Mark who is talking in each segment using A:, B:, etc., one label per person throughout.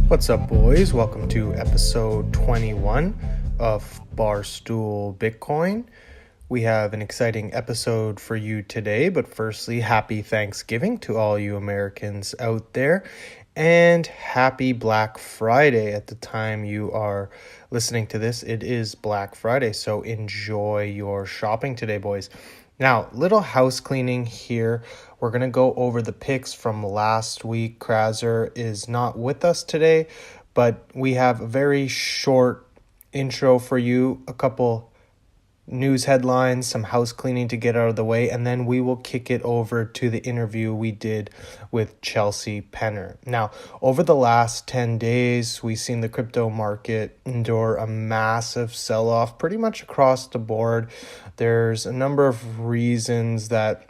A: What's up, boys? Welcome to episode 21 of Barstool Bitcoin. We have an exciting episode for you today, but firstly, happy Thanksgiving to all you Americans out there, and happy Black Friday at the time you are listening to this. It is Black Friday, so enjoy your shopping today, boys. Now, little house cleaning here. We're going to go over the picks from last week. Kraser is not with us today, but we have a very short intro for you, a couple news headlines, some house cleaning to get out of the way, and then we will kick it over to the interview we did with Chelsea Penner. Now, over the last 10 days, we've seen the crypto market endure a massive sell-off pretty much across the board. There's a number of reasons that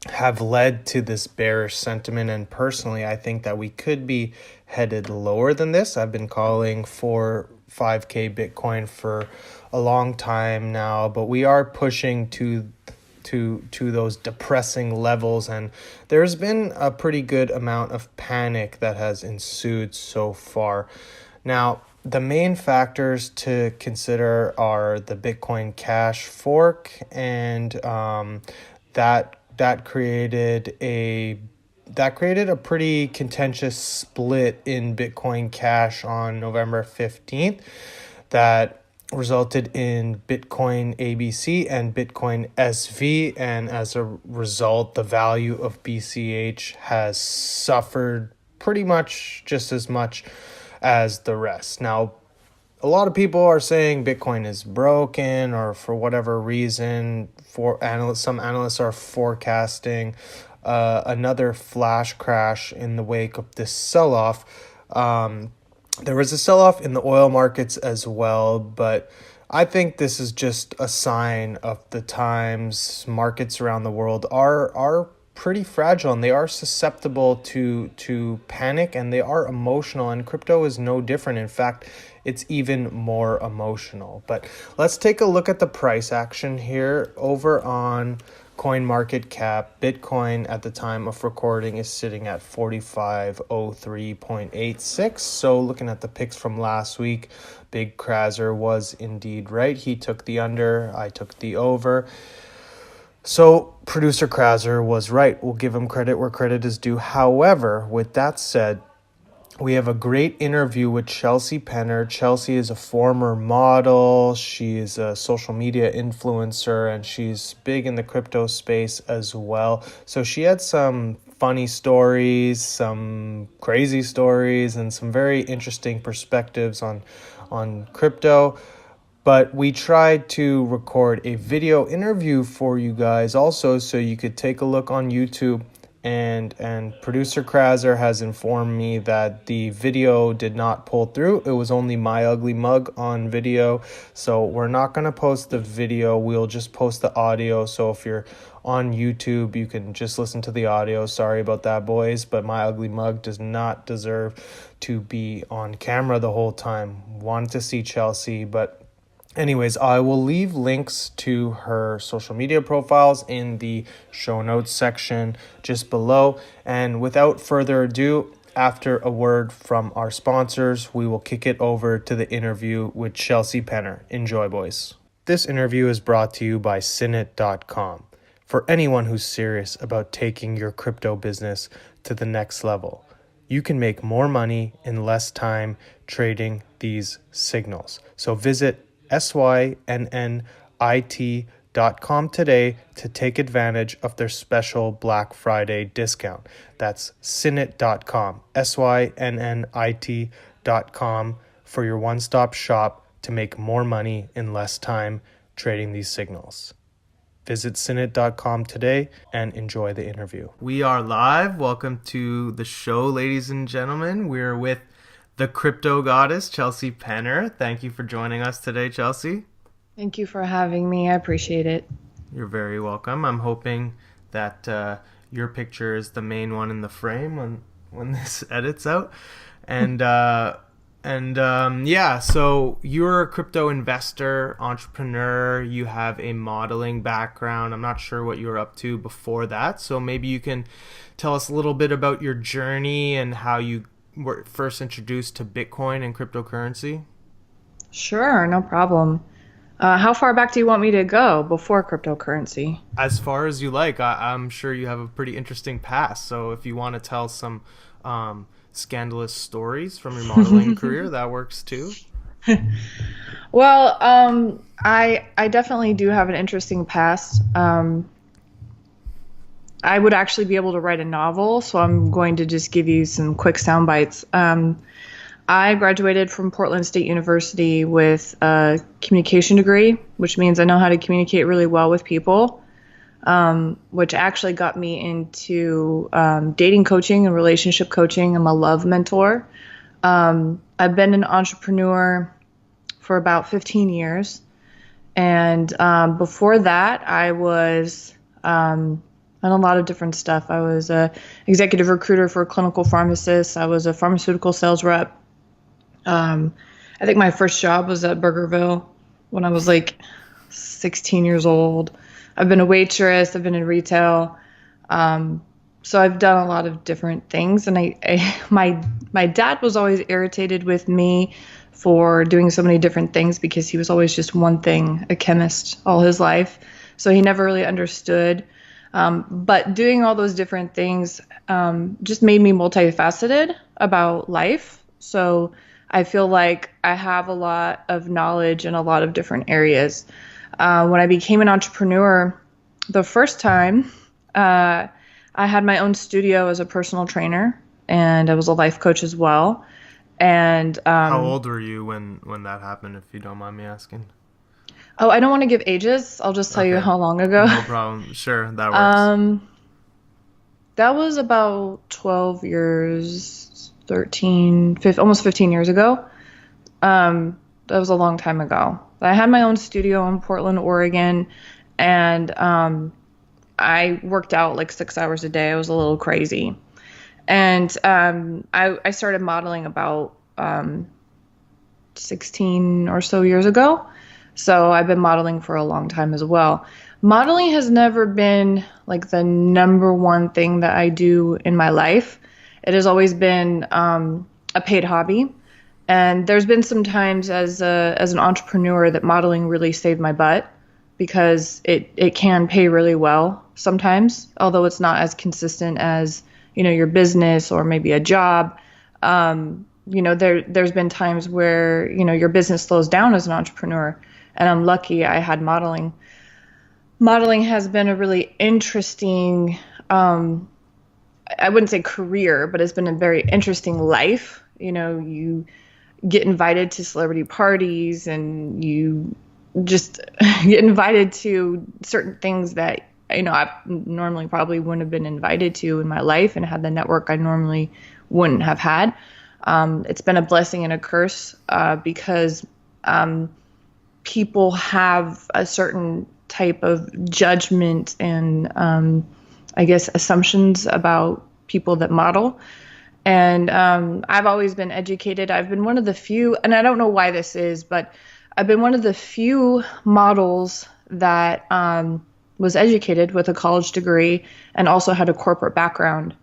A: have led to this bearish sentiment, and personally I think that we could be headed lower than this. I've been calling for 5k Bitcoin for a long time now, but we are pushing to those depressing levels, and there's been a pretty good amount of panic that has ensued so far. Now, the main factors to consider are the Bitcoin Cash fork, and that created a pretty contentious split in Bitcoin Cash on November 15th that resulted in Bitcoin ABC and Bitcoin SV, and as a result, the value of BCH has suffered pretty much just as much as the rest. Now, a lot of people are saying Bitcoin is broken, or for whatever reason, some analysts are forecasting another flash crash in the wake of this sell-off. There was a sell-off in the oil markets as well, but I think this is just a sign of the times. Markets around the world are pretty fragile, and they are susceptible to panic, and they are emotional, and crypto is no different. In fact, it's even more emotional. But let's take a look at the price action here. Over on CoinMarketCap, Bitcoin at the time of recording is sitting at 4503.86. So looking at the picks from last week, Big Kraser was indeed right. He took the under, I took the over. So producer Kraser was right. We'll give him credit where credit is due. However, with that said, we have a great interview with Chelsea Penner. Chelsea is a former model. She is a social media influencer, and she's big in the crypto space as well. So she had some funny stories, some crazy stories, and some very interesting perspectives on crypto. But we tried to record a video interview for you guys also, so you could take a look on YouTube. And producer Kraser has informed me that the video did not pull through. It was only my ugly mug on video. So we're not going to post the video. We'll just post the audio. So if you're on YouTube, you can just listen to the audio. Sorry about that, boys. But my ugly mug does not deserve to be on camera the whole time. Wanted to see Chelsea, but anyways, I will leave links to her social media profiles in the show notes section just below. And without further ado, after a word from our sponsors, we will kick it over to the interview with Chelsea Penner. Enjoy, boys. This interview is brought to you by Sinit.com. For anyone who's serious about taking your crypto business to the next level, you can make more money in less time trading these signals. So visit synnit.com today to take advantage of their special Black Friday discount. That's synnit.com, synnit.com, for your one-stop shop to make more money in less time trading these signals. Visit synnit.com today and enjoy the interview. We are live. Welcome to the show, ladies and gentlemen. We're with the crypto goddess, Chelsea Penner. Thank you for joining us today, Chelsea.
B: Thank you for having me. I appreciate it.
A: You're very welcome. I'm hoping that your picture is the main one in the frame when this edits out. And so you're a crypto investor, entrepreneur. You have a modeling background. I'm not sure what you were up to before that. So maybe you can tell us a little bit about your journey and how you were first introduced to Bitcoin and cryptocurrency?
B: Sure, no problem. How far back do you want me to go before cryptocurrency?
A: As far as you like. I'm sure you have a pretty interesting past. So if you want to tell some scandalous stories from your modeling career, that works too.
B: Well, I definitely do have an interesting past. I would actually be able to write a novel, so I'm going to just give you some quick sound bites. I graduated from Portland State University with a communication degree, which means I know how to communicate really well with people, which actually got me into dating coaching and relationship coaching. I'm a love mentor. I've been an entrepreneur for about 15 years. And before that, I was on a lot of different stuff. I was a executive recruiter for a clinical pharmacist. I was a pharmaceutical sales rep. I think my first job was at Burgerville when I was like 16 years old. I've been a waitress. I've been in retail. So I've done a lot of different things. And my dad was always irritated with me for doing so many different things because he was always just one thing, a chemist all his life. So he never really understood. But doing all those different things just made me multifaceted about life. So I feel like I have a lot of knowledge in a lot of different areas. When I became an entrepreneur, the first time, I had my own studio as a personal trainer, and I was a life coach as well. And
A: How old were you when that happened, if you don't mind me asking?
B: oh, I don't want to give ages. I'll just tell you
A: Okay,
B: how long ago.
A: no problem. Sure, that works.
B: Um, that was about 12 years, 13, 15, almost 15 years ago. That was a long time ago. I had my own studio in Portland, Oregon, and I worked out like 6 hours a day. I was a little crazy. And I started modeling about 16 or so years ago. So I've been modeling for a long time as well. Modeling has never been like the number one thing that I do in my life. It has always been a paid hobby. And there's been some times as an entrepreneur that modeling really saved my butt because it can pay really well sometimes, although it's not as consistent as, your business or maybe a job. There's been times where, your business slows down as an entrepreneur. And I'm lucky I had modeling. Modeling has been a really interesting, I wouldn't say career, but it's been a very interesting life. You get invited to celebrity parties and you just get invited to certain things that, I normally probably wouldn't have been invited to in my life and had the network I normally wouldn't have had. It's been a blessing and a curse because people have a certain type of judgment and I guess assumptions about people that model. And I've always been educated. I've been one of the few, and I don't know why this is, but I've been one of the few models that was educated with a college degree and also had a corporate background.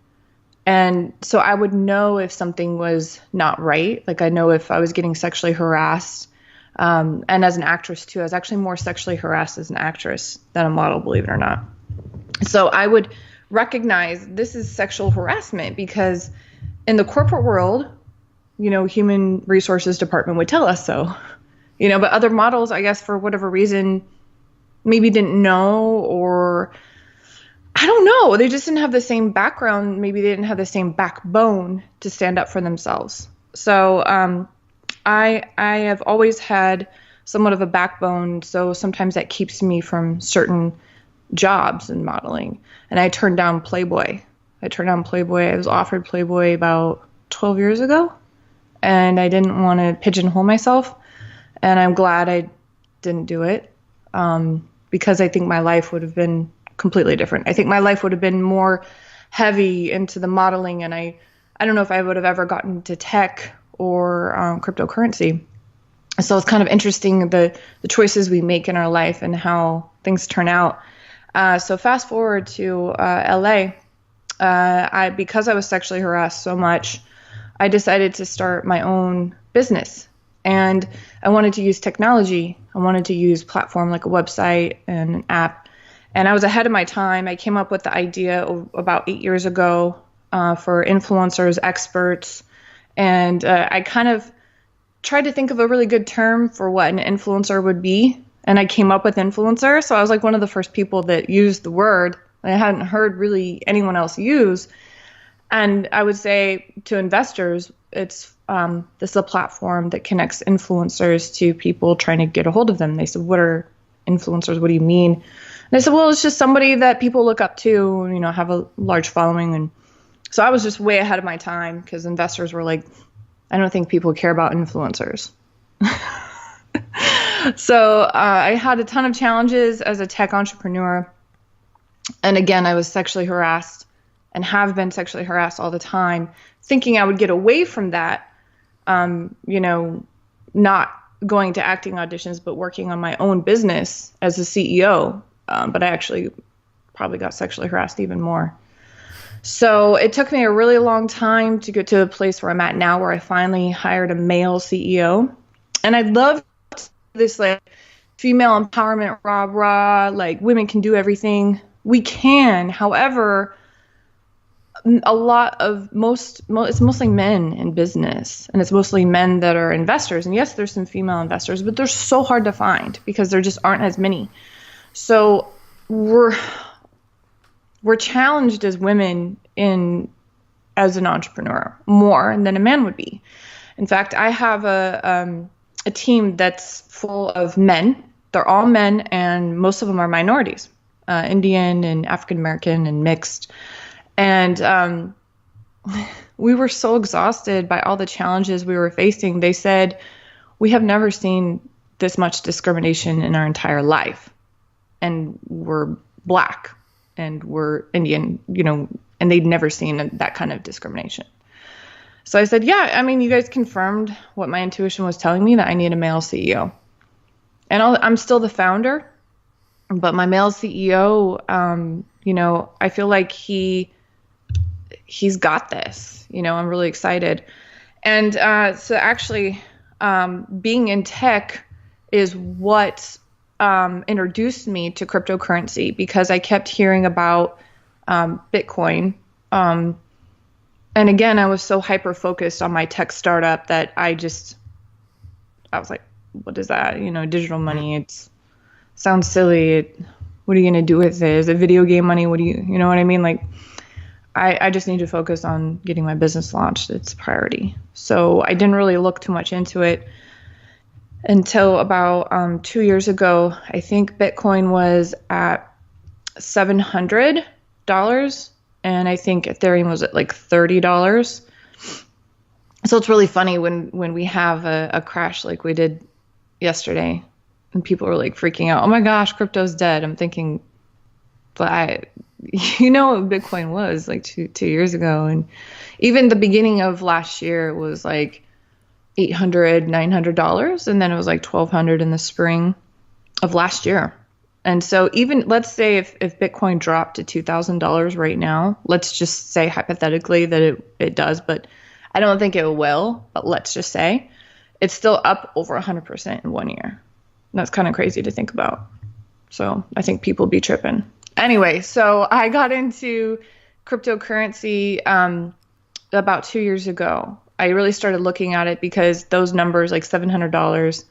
B: And so I would know if something was not right. Like I know if I was getting sexually harassed. And as an actress too, I was actually more sexually harassed as an actress than a model, believe it or not. So I would recognize this is sexual harassment because in the corporate world, human resources department would tell us so, but other models, I guess, for whatever reason, maybe didn't know, or I don't know. They just didn't have the same background. Maybe they didn't have the same backbone to stand up for themselves. So, I have always had somewhat of a backbone. So sometimes that keeps me from certain jobs in modeling. And I turned down Playboy. I was offered Playboy about 12 years ago, and I didn't want to pigeonhole myself. And I'm glad I didn't do it because I think my life would have been completely different. I think my life would have been more heavy into the modeling, and I don't know if I would have ever gotten to tech or cryptocurrency. So it's kind of interesting the choices we make in our life and how things turn out. So fast forward to LA. Because I was sexually harassed so much, I decided to start my own business. And I wanted to use technology. I wanted to use platform like a website and an app. And I was ahead of my time. I came up with the idea about 8 years ago for influencers, experts. And I kind of tried to think of a really good term for what an influencer would be. And I came up with influencer. So I was like one of the first people that used the word I hadn't heard really anyone else use. And I would say to investors, it's this is a platform that connects influencers to people trying to get a hold of them. They said, what are influencers? What do you mean? And I said, well, it's just somebody that people look up to, you know, have a large following. And so I was just way ahead of my time because investors were like, I don't think people care about influencers. So I had a ton of challenges as a tech entrepreneur. And again, I was sexually harassed and have been sexually harassed all the time, thinking I would get away from that, you know, not going to acting auditions, but working on my own business as a CEO. But I actually probably got sexually harassed even more. So it took me a really long time to get to the place where I'm at now, where I finally hired a male CEO. And I love this like female empowerment, rah, like women can do everything. We can. However, it's mostly men in business, and it's mostly men that are investors. And yes, there's some female investors, but they're so hard to find because there just aren't as many. So we're challenged as women as an entrepreneur more than a man would be. In fact, I have a team that's full of men. They're all men, and most of them are minorities, Indian and African American and mixed. And we were so exhausted by all the challenges we were facing. They said, we have never seen this much discrimination in our entire life. And we're Black and we're Indian, you know, and they'd never seen that kind of discrimination. So I said, yeah, I mean, you guys confirmed what my intuition was telling me, that I need a male CEO. And I'm still the founder, but my male CEO, you know, I feel like he's got this, you know, I'm really excited. And so actually being in tech is what introduced me to cryptocurrency, because I kept hearing about Bitcoin. And again, I was so hyper focused on my tech startup that I was like, what is that? You know, digital money. It sounds silly. What are you going to do with it? Is it video game money? You know what I mean? Like, I just need to focus on getting my business launched. It's a priority. So I didn't really look too much into it until about 2 years ago. I think Bitcoin was at $700. And I think Ethereum was at like $30. So it's really funny when we have a crash like we did yesterday, and people are like freaking out. Oh my gosh, crypto's dead. I'm thinking, but you know what Bitcoin was like two years ago, and even the beginning of last year it was like $800, $900, and then it was like $1,200 in the spring of last year. And so even, let's say if Bitcoin dropped to $2,000 right now, let's just say hypothetically that it does, but I don't think it will, but let's just say it's still up over 100% in 1 year. And that's kind of crazy to think about. So I think people be tripping. Anyway, so I got into cryptocurrency about 2 years ago. I really started looking at it because those numbers, like $700,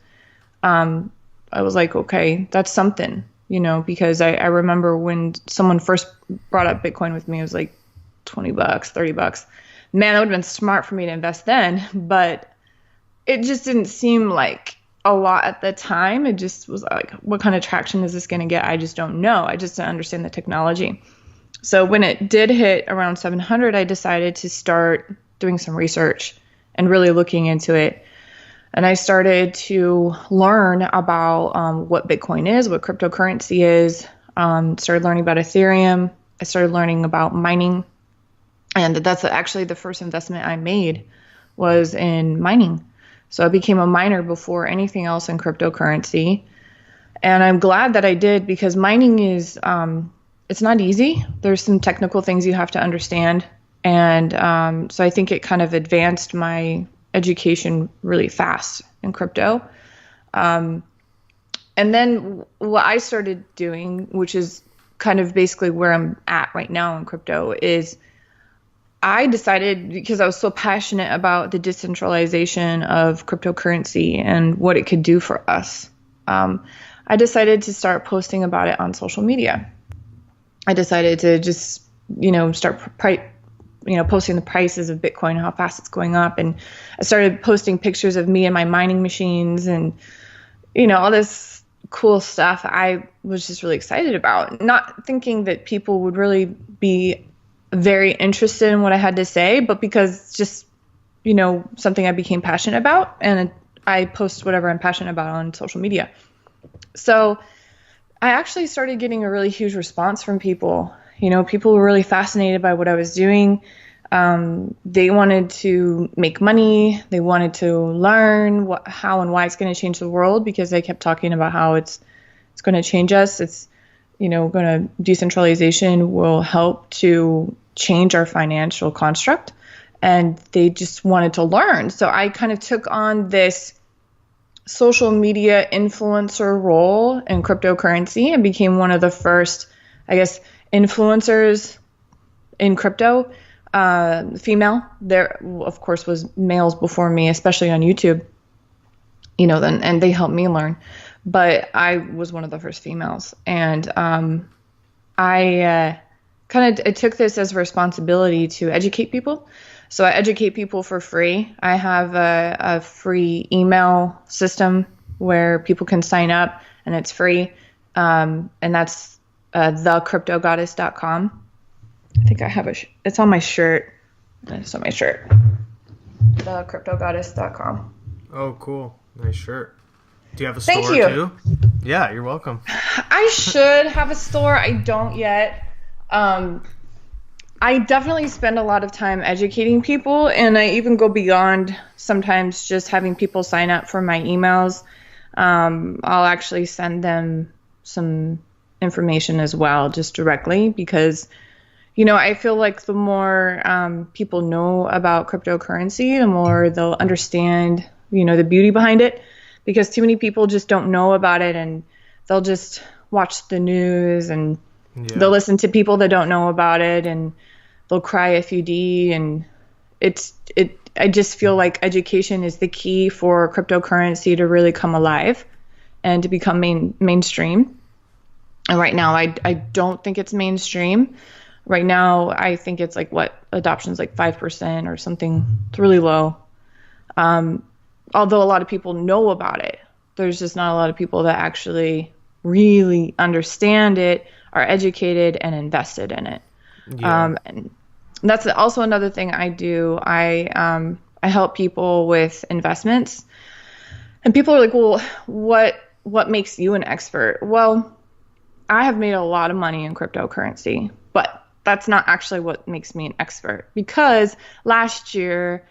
B: I was like, okay, that's something. You know, because I remember when someone first brought up Bitcoin with me, it was like $20, $30. Man, that would have been smart for me to invest then, but it just didn't seem like a lot at the time. It just was like, what kind of traction is this going to get? I just don't know. I just don't understand the technology. So when it did hit around 700, I decided to start doing some research and really looking into it. And I started to learn about what Bitcoin is, what cryptocurrency is, started learning about Ethereum. I started learning about mining. And that's actually the first investment I made was in mining. So I became a miner before anything else in cryptocurrency. And I'm glad that I did, because mining is, it's not easy. There's some technical things you have to understand. And so I think it kind of advanced my education really fast in crypto. Um, and then what I started doing, which is kind of basically where I'm at right now in crypto, is I decided, because I was so passionate about the decentralization of cryptocurrency and what it could do for us, I decided to start posting about it on social media. I decided to just, start posting the prices of Bitcoin, how fast it's going up. And I started posting pictures of me and my mining machines and, all this cool stuff I was just really excited about, not thinking that people would really be very interested in what I had to say, but because it's just, something I became passionate about, and I post whatever I'm passionate about on social media. So I actually started getting a really huge response from people. People were really fascinated by what I was doing. They wanted to make money. They wanted to learn how and why it's going to change the world, because they kept talking about how it's going to change us. It's, decentralization will help to change our financial construct, and they just wanted to learn. So I kind of took on this social media influencer role in cryptocurrency and became one of the first, I guess, influencers in crypto. Female. There, of course, was males before me, especially on YouTube. And they helped me learn. But I was one of the first females, and I I took this as a responsibility to educate people. So I educate people for free. I have a free email system where people can sign up, and it's free. And that's thecryptogoddess.com. I think I have it's on my shirt. It's on my shirt. Thecryptogoddess.com.
A: Oh, cool. Nice shirt. Do you have a
B: Thank
A: store
B: you.
A: too? Yeah, you're welcome.
B: I should have a store. I don't yet. I definitely spend a lot of time educating people, and I even go beyond sometimes just having people sign up for my emails. I'll actually send them some information as well, just directly, because I feel like the more people know about cryptocurrency, the more they'll understand, the beauty behind it, because too many people just don't know about it, and they'll just watch the news, and they'll listen to people that don't know about it, and they'll cry FUD, and I just feel like education is the key for cryptocurrency to really come alive and to become mainstream. And right now, I don't think it's mainstream. Right now, I think it's adoption's like 5% or something. It's really low. Although a lot of people know about it, there's just not a lot of people that actually really understand it, are educated, and invested in it. Yeah. And that's also another thing I do. I help people with investments, and people are like, "Well, what makes you an expert?" Well, I have made a lot of money in cryptocurrency, but that's not actually what makes me an expert, because last year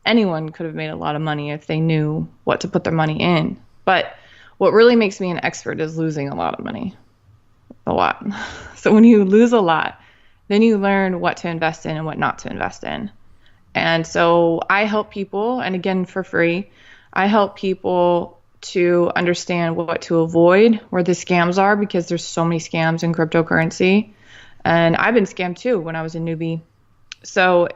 B: anyone could have made a lot of money if they knew what to put their money in. But what really makes me an expert is losing a lot of money. A lot. So when you lose a lot, then you learn what to invest in and what not to invest in. And so I help people, and again, for free, I help people to understand what to avoid, where the scams are, because there's so many scams in cryptocurrency. And I've been scammed too when I was a newbie. So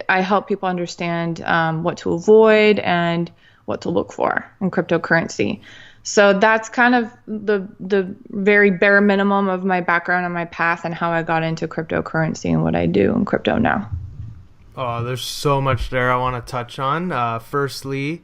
B: I help people understand what to avoid and what to look for in cryptocurrency. So that's kind of the very bare minimum of my background and my path and how I got into cryptocurrency and what I do in crypto now.
A: Oh, there's so much there I want to touch on. Firstly,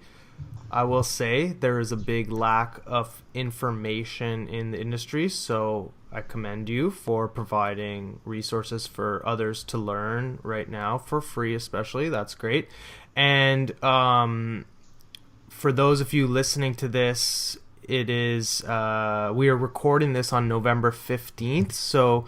A: I will say there is a big lack of information in the industry, so I commend you for providing resources for others to learn right now for free, especially. That's great. And for those of you listening to this, it is we are recording this on November 15th, so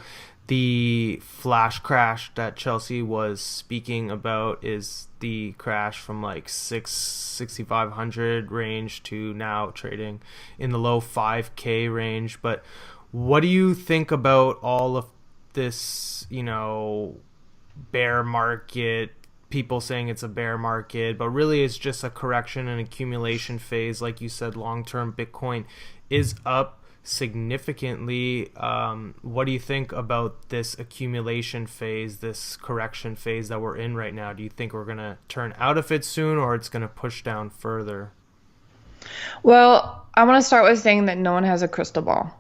A: the flash crash that Chelsea was speaking about is the crash from like 6,500 range to now trading in the low 5K range. But what do you think about all of this, bear market, people saying it's a bear market, but really it's just a correction and accumulation phase. Like you said, long-term Bitcoin is up significantly. What do you think about this accumulation phase, this correction phase that we're in right now? Do you think we're going to turn out of it soon, or it's going to push down further?
B: Well, I want to start with saying that no one has a crystal ball.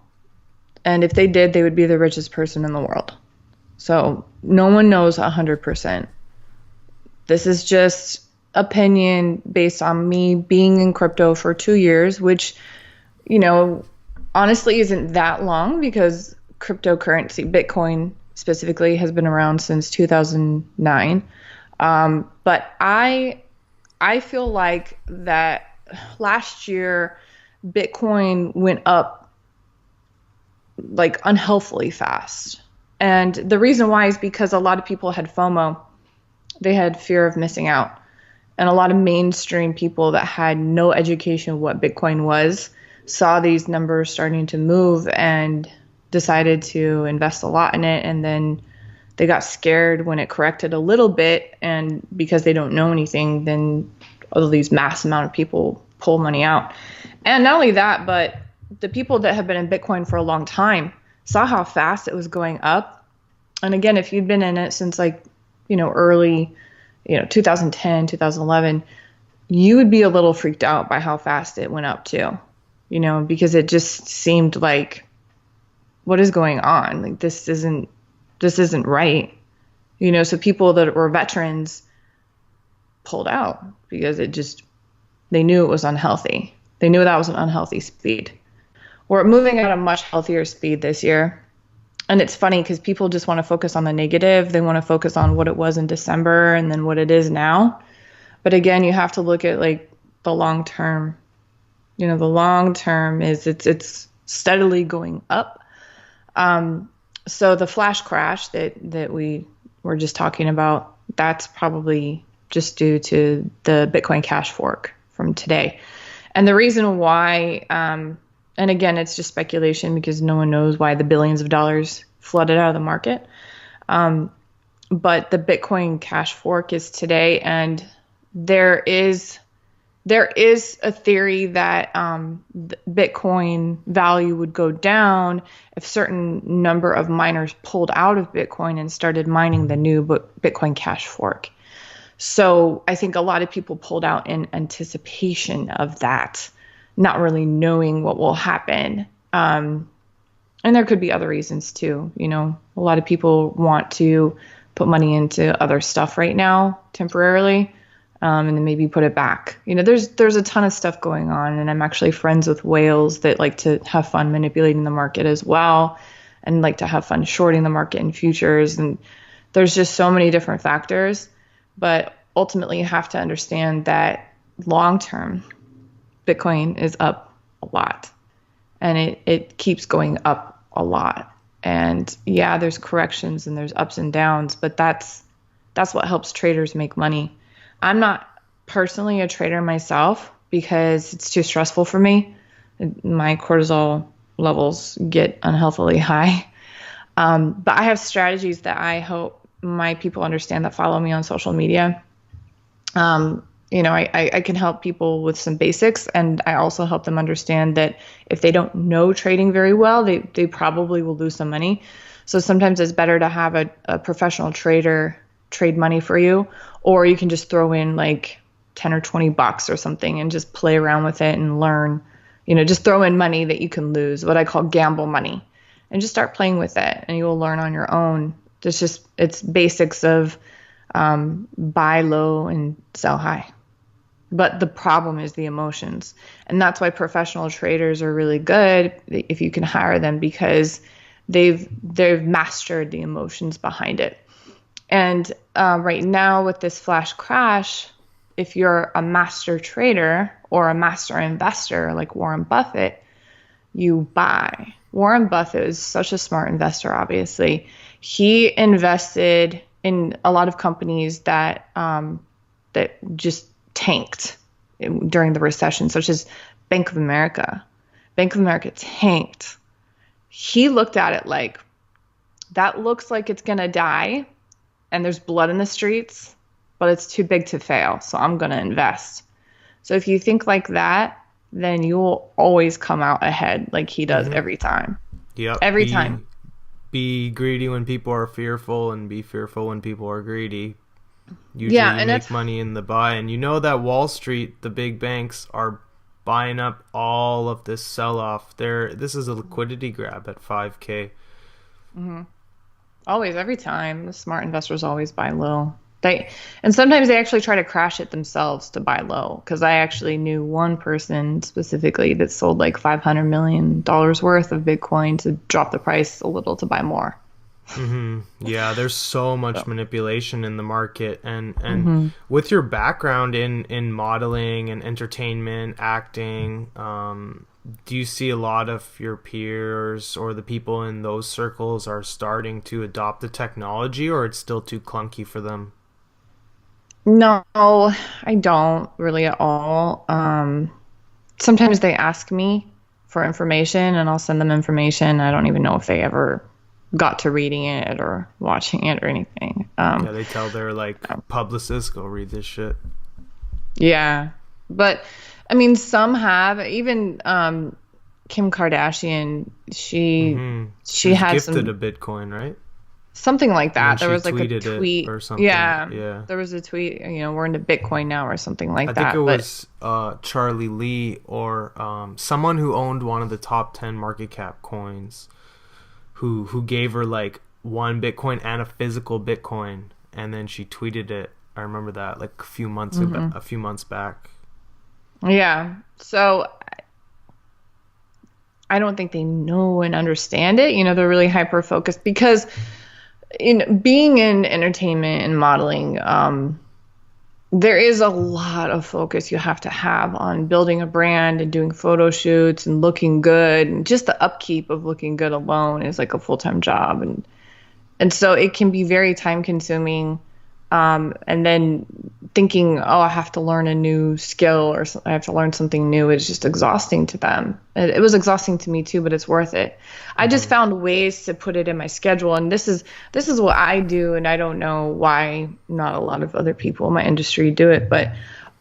B: And if they did, they would be the richest person in the world. So no one knows 100%. This is just opinion based on me being in crypto for 2 years, which, honestly isn't that long because cryptocurrency, Bitcoin specifically, has been around since 2009. But I feel like that last year Bitcoin went up like unhealthily fast. And the reason why is because a lot of people had FOMO. They had fear of missing out. And a lot of mainstream people that had no education of what Bitcoin was saw these numbers starting to move and decided to invest a lot in it. And then they got scared when it corrected a little bit. And because they don't know anything, then all of these mass amount of people pull money out. And not only that, but the people that have been in Bitcoin for a long time saw how fast it was going up. And again, if you'd been in it since early, 2010, 2011, you would be a little freaked out by how fast it went up too, because it just seemed like, what is going on? Like, this isn't right. So people that were veterans pulled out because they knew it was unhealthy. They knew that was an unhealthy speed. We're moving at a much healthier speed this year. And it's funny because people just want to focus on the negative. They want to focus on what it was in December and then what it is now. But again, you have to look at like the long term. The long term is it's steadily going up. So the flash crash that we were just talking about, that's probably just due to the Bitcoin Cash fork from today. And the reason why, and again, it's just speculation because no one knows why the billions of dollars flooded out of the market. But the Bitcoin Cash fork is today, and there is a theory that Bitcoin value would go down if certain number of miners pulled out of Bitcoin and started mining the new Bitcoin Cash fork. So I think a lot of people pulled out in anticipation of that, not really knowing what will happen. And there could be other reasons too. A lot of people want to put money into other stuff right now temporarily, and then maybe put it back. There's a ton of stuff going on, and I'm actually friends with whales that like to have fun manipulating the market as well, and like to have fun shorting the market in futures. And there's just so many different factors. But ultimately, you have to understand that long term, Bitcoin is up a lot, and it keeps going up a lot. And yeah, there's corrections and there's ups and downs, but that's what helps traders make money. I'm not personally a trader myself because it's too stressful for me. My cortisol levels get unhealthily high. But I have strategies that I hope my people understand that follow me on social media. I can help people with some basics, and I also help them understand that if they don't know trading very well, they probably will lose some money. So sometimes it's better to have a professional trader trade money for you, or you can just throw in like 10 or 20 bucks or something and just play around with it and learn, just throw in money that you can lose, what I call gamble money, and just start playing with it, and you will learn on your own. It's basics of buy low and sell high. But the problem is the emotions. And that's why professional traders are really good if you can hire them, because they've mastered the emotions behind it. And right now with this flash crash, if you're a master trader or a master investor like Warren Buffett, you buy. Warren Buffett is such a smart investor, obviously. He invested in a lot of companies that just tanked during the recession, such as Bank of America. Bank of America tanked. He looked at it like, that looks like it's going to die. and there's blood in the streets, but it's too big to fail, so I'm going to invest. So if you think like that, then you'll always come out ahead like he does
A: Mm-hmm.
B: every time.
A: Yep.
B: Every time.
A: Be greedy when people are fearful, and be fearful when people are greedy.
B: Yeah,
A: Usually you
B: and
A: make
B: that's
A: money in the buy, and you know that Wall Street, the big banks, are buying up all of this sell-off. This is a liquidity grab at 5K.
B: always every time. The smart investors always buy low. And sometimes they actually try to crash it themselves to buy low. Because I actually knew one person specifically that sold like $500 million worth of Bitcoin to drop the price a little to buy more.
A: Yeah, there's so much
B: So,
A: manipulation in the market, and with your background in modeling and entertainment, acting, do you see a lot of your peers or the people in those circles are starting to adopt the technology, or it's still too clunky for them?
B: no, I don't really at all. Sometimes they ask me for information and I'll send them information. I don't even know if they ever got to reading it or watching it or anything.
A: Yeah, they tell their like publicists, go read this shit.
B: Yeah. But I mean, some have. Even Kim Kardashian, she
A: She was
B: had
A: gifted
B: some
A: a Bitcoin, right?
B: something like
A: And then
B: that. There
A: she
B: was like a
A: tweeted it
B: tweet.
A: or something.
B: Yeah.
A: Yeah.
B: There was a tweet, we're into Bitcoin now or something
A: I
B: like
A: think it
B: that. But
A: was Charlie Lee or someone who owned one of the top 10 market cap coins who gave her like one Bitcoin and a physical Bitcoin, and then she tweeted it. I remember that like a few months back.
B: yeah. So I don't think they know and understand it. They're really hyper focused because in being in entertainment and modeling, there is a lot of focus you have to have on building a brand and doing photo shoots and looking good. And just the upkeep of looking good alone is like a full-time job. And so it can be very time consuming. And then thinking, oh, I have to learn a new skill or I have to learn something new is just exhausting to them. It was exhausting to me too, but it's worth it. I just found ways to put it in my schedule, and this is what I do, and I don't know why not a lot of other people in my industry do it, but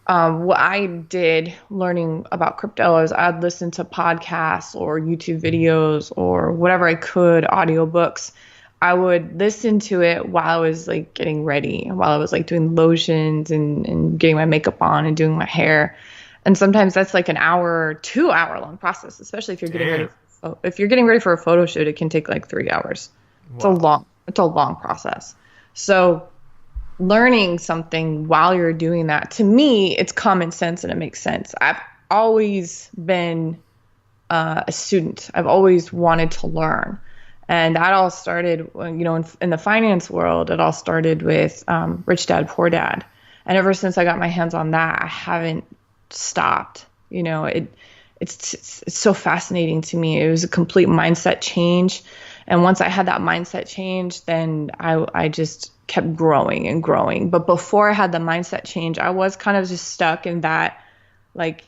B: what I did learning about crypto is I'd listen to podcasts or YouTube videos or whatever I could, audiobooks. I would listen to it while I was like getting ready, while I was like doing lotions and getting my makeup on and doing my hair. And sometimes that's like an hour, 2 hour long process, especially if you're getting ready.
A: Damn.
B: If you're getting ready for a photo shoot, it can take like 3 hours.
A: Wow.
B: It's a long process. So learning something while you're doing that, to me, it's common sense and it makes sense. I've always been a student. I've always wanted to learn. And that all started, in the finance world, it all started with Rich Dad, Poor Dad. And ever since I got my hands on that, I haven't stopped. It's so fascinating to me. It was a complete mindset change. And once I had that mindset change, then I just kept growing and growing. But before I had the mindset change, I was kind of just stuck in that, like,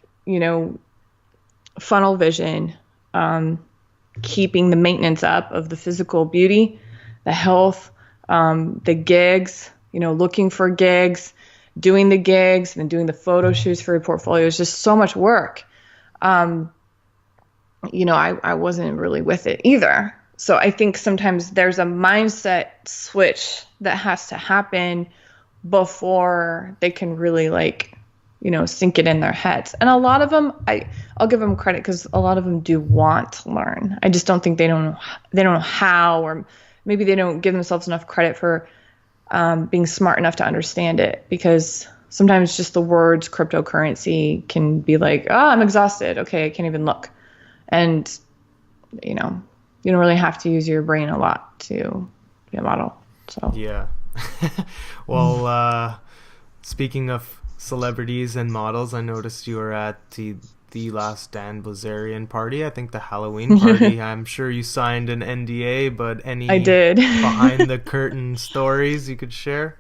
B: funnel vision, keeping the maintenance up of the physical beauty, the health, the gigs, looking for gigs, doing the gigs, and then doing the photo shoots for your portfolio is just so much work. I wasn't really with it either. So I think sometimes there's a mindset switch that has to happen before they can really sink it in their heads. And a lot of them, I'll give them credit because a lot of them do want to learn. I just don't think they don't know how, or maybe they don't give themselves enough credit for being smart enough to understand it, because sometimes just the words cryptocurrency can be like, oh, I'm exhausted. Okay, I can't even look. And, you don't really have to use your brain a lot to be a model. So
A: Yeah. Well, speaking of celebrities and models, I noticed you were at the last Dan Blazarian party. I think the Halloween party. I'm sure you signed an NDA, but any
B: I did.
A: behind the curtain stories you could share?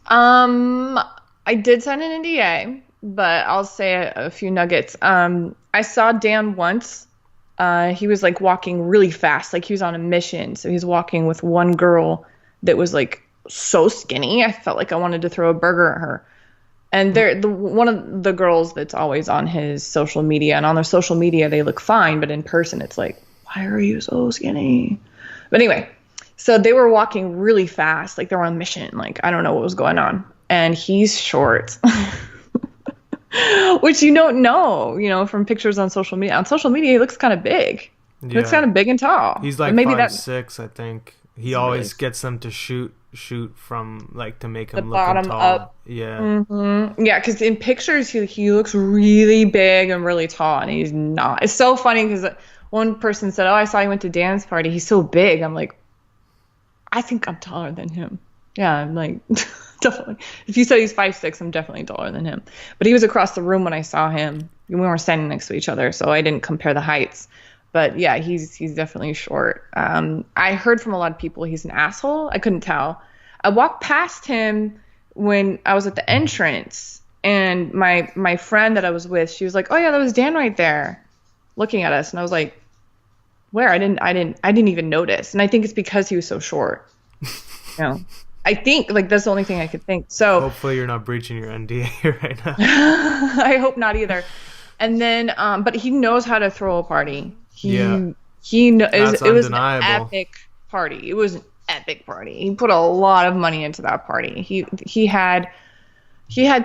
B: I did sign an NDA, but I'll say a few nuggets. I saw Dan once. He was walking really fast, like he was on a mission. So he was walking with one girl that was so skinny. I felt like I wanted to throw a burger at her. And one of the girls that's always on his social media, and on their social media they look fine, but in person it's like, why are you so skinny? But anyway, so they were walking really fast, like they were on a mission. Like, I don't know what was going on. And he's short, which you don't know, from pictures on social media. On social media, he looks kind of big. He looks kind of big and tall.
A: He's like
B: maybe
A: 5'6", I think. He always gets them to shoot from, like, to make him look tall.
B: Bottom up.
A: Yeah.
B: Mm-hmm. Yeah, because in pictures he looks really big and really tall, and he's not. It's so funny because one person said, "Oh, I saw you went to dance party. He's so big." I'm like, I think I'm taller than him. Yeah, I'm like, definitely. If you said he's 5'6", I'm definitely taller than him. But he was across the room when I saw him. We weren't standing next to each other, so I didn't compare the heights. But yeah, he's definitely short. I heard from a lot of people he's an asshole. I couldn't tell. I walked past him when I was at the entrance, and my friend that I was with, she was like, "Oh yeah, that was Dan right there, looking at us." And I was like, "Where?" I didn't even notice. And I think it's because he was so short. I think, like, that's the only thing I could think. So
A: hopefully you're not breaching your NDA right now.
B: I hope not either. And then, but he knows how to throw a party. It was an epic party. It was an epic party. He put a lot of money into that party. He had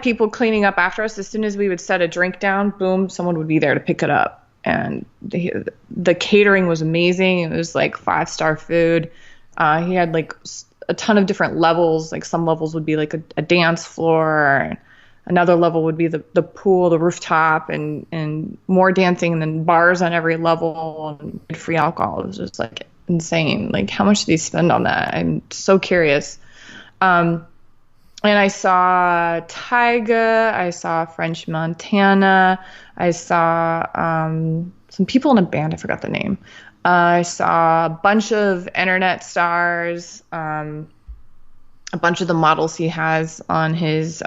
B: people cleaning up after us. As soon as we would set a drink down, boom, someone would be there to pick it up. And the catering was amazing. It was like 5-star food. He had like a ton of different levels. Like some levels would be like a dance floor. Another level would be the pool, the rooftop, and more dancing, and then bars on every level, and free alcohol. It was just like insane. Like, how much did he spend on that? I'm so curious. And I saw Tyga, I saw French Montana, I saw some people in a band, I forgot the name. I saw a bunch of internet stars, a bunch of the models he has on his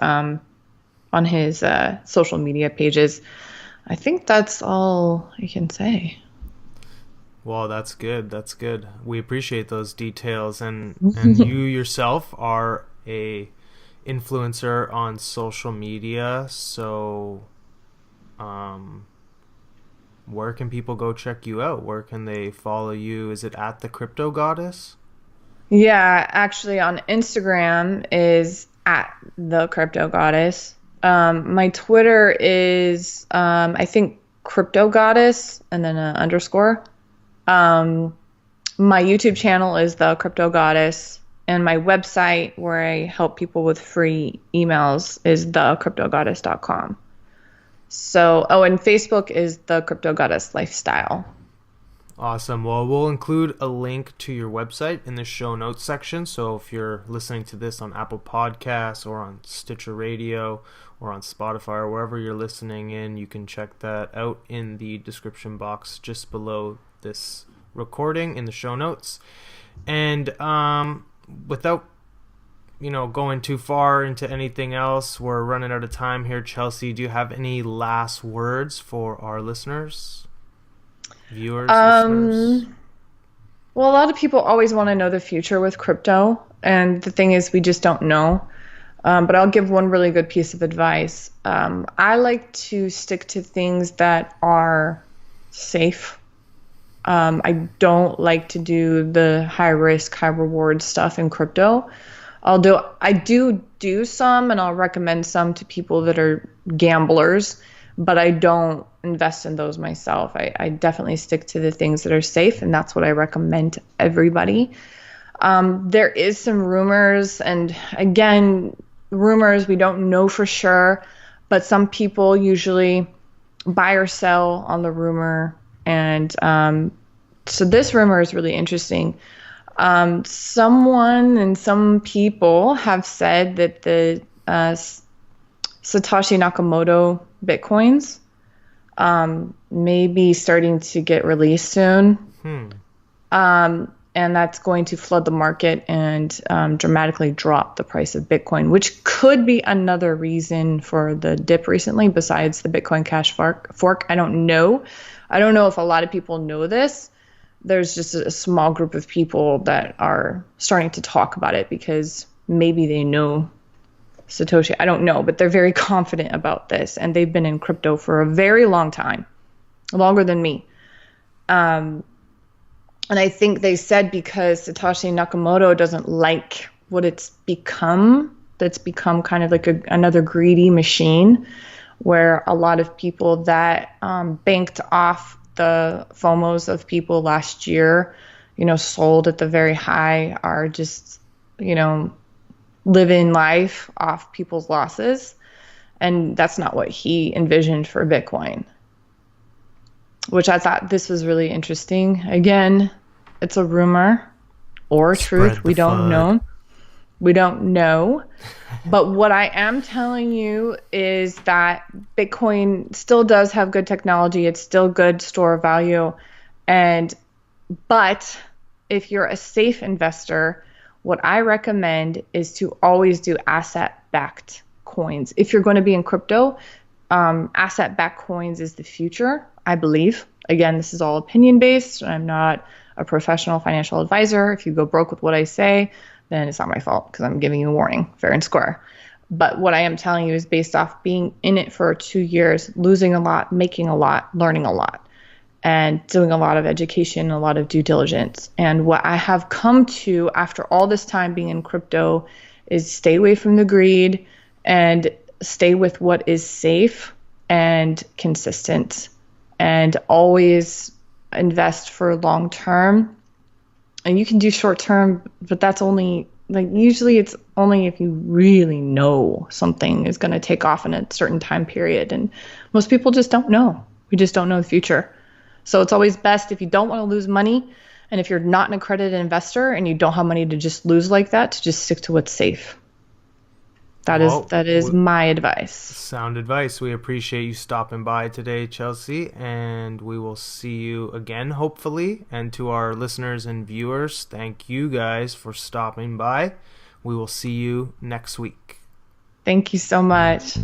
B: social media pages. I think that's all I can say.
A: Well, that's good. That's good. We appreciate those details. And you yourself are a influencer on social media. So where can people go check you out? Where can they follow you? Is it at the Crypto Goddess?
B: Yeah, actually on Instagram is at the Crypto Goddess. My Twitter is, I think, Crypto Goddess and then an underscore. My YouTube channel is the Crypto Goddess, and my website where I help people with free emails is thecryptogoddess.com. So, and Facebook is the Crypto Goddess Lifestyle.
A: Awesome. Well, we'll include a link to your website in the show notes section. So if you're listening to this on Apple Podcasts or on Stitcher Radio or on Spotify or wherever you're listening in, you can check that out in the description box just below this recording in the show notes. And without going too far into anything else, we're running out of time here. Chelsea, do you have any last words for our listeners? Viewers, listeners?
B: Well, a lot of people always want to know the future with crypto, and the thing is, we just don't know. But I'll give one really good piece of advice. I like to stick to things that are safe. I don't like to do the high risk, high reward stuff in crypto. Although I do some, and I'll recommend some to people that are gamblers, but I don't invest in those myself. I definitely stick to the things that are safe, and that's what I recommend to everybody. There is some rumors, and again, rumors, we don't know for sure, but some people usually buy or sell on the rumor. And so this rumor is really interesting. Someone and some people have said that the Satoshi Nakamoto Bitcoins may be starting to get released soon. And that's going to flood the market and dramatically drop the price of Bitcoin, which could be another reason for the dip recently besides the Bitcoin Cash fork. I don't know. I don't know if a lot of people know this. There's just a small group of people that are starting to talk about it because maybe they know Satoshi. I don't know, but they're very confident about this, and they've been in crypto for a very long time, longer than me. And I think they said because Satoshi Nakamoto doesn't like what it's become, that's become kind of like another greedy machine where a lot of people that banked off the FOMOs of people last year, sold at the very high, are just, living life off people's losses. And that's not what he envisioned for Bitcoin, which I thought this was really interesting. Again, it's a rumor or truth. We don't know. We don't know. But what I am telling you is that Bitcoin still does have good technology. It's still good store of value. But if you're a safe investor, what I recommend is to always do asset-backed coins. If you're going to be in crypto, asset-backed coins is the future, I believe. Again, this is all opinion-based. I'm not a professional financial advisor. If you go broke with what I say, then it's not my fault because I'm giving you a warning, fair and square. But what I am telling you is based off being in it for 2 years, losing a lot, making a lot, learning a lot, and doing a lot of education, a lot of due diligence. And what I have come to after all this time being in crypto is stay away from the greed and stay with what is safe and consistent, and always invest for long term. And you can do short term, but that's only usually it's only if you really know something is going to take off in a certain time period. And most people just don't know. We just don't know the future. So it's always best, if you don't want to lose money, and if you're not an accredited investor and you don't have money to just lose like that, to just stick to what's safe. That is my advice.
A: Sound advice. We appreciate you stopping by today, Chelsea, and we will see you again, hopefully. And to our listeners and viewers, thank you guys for stopping by. We will see you next week.
B: Thank you so much.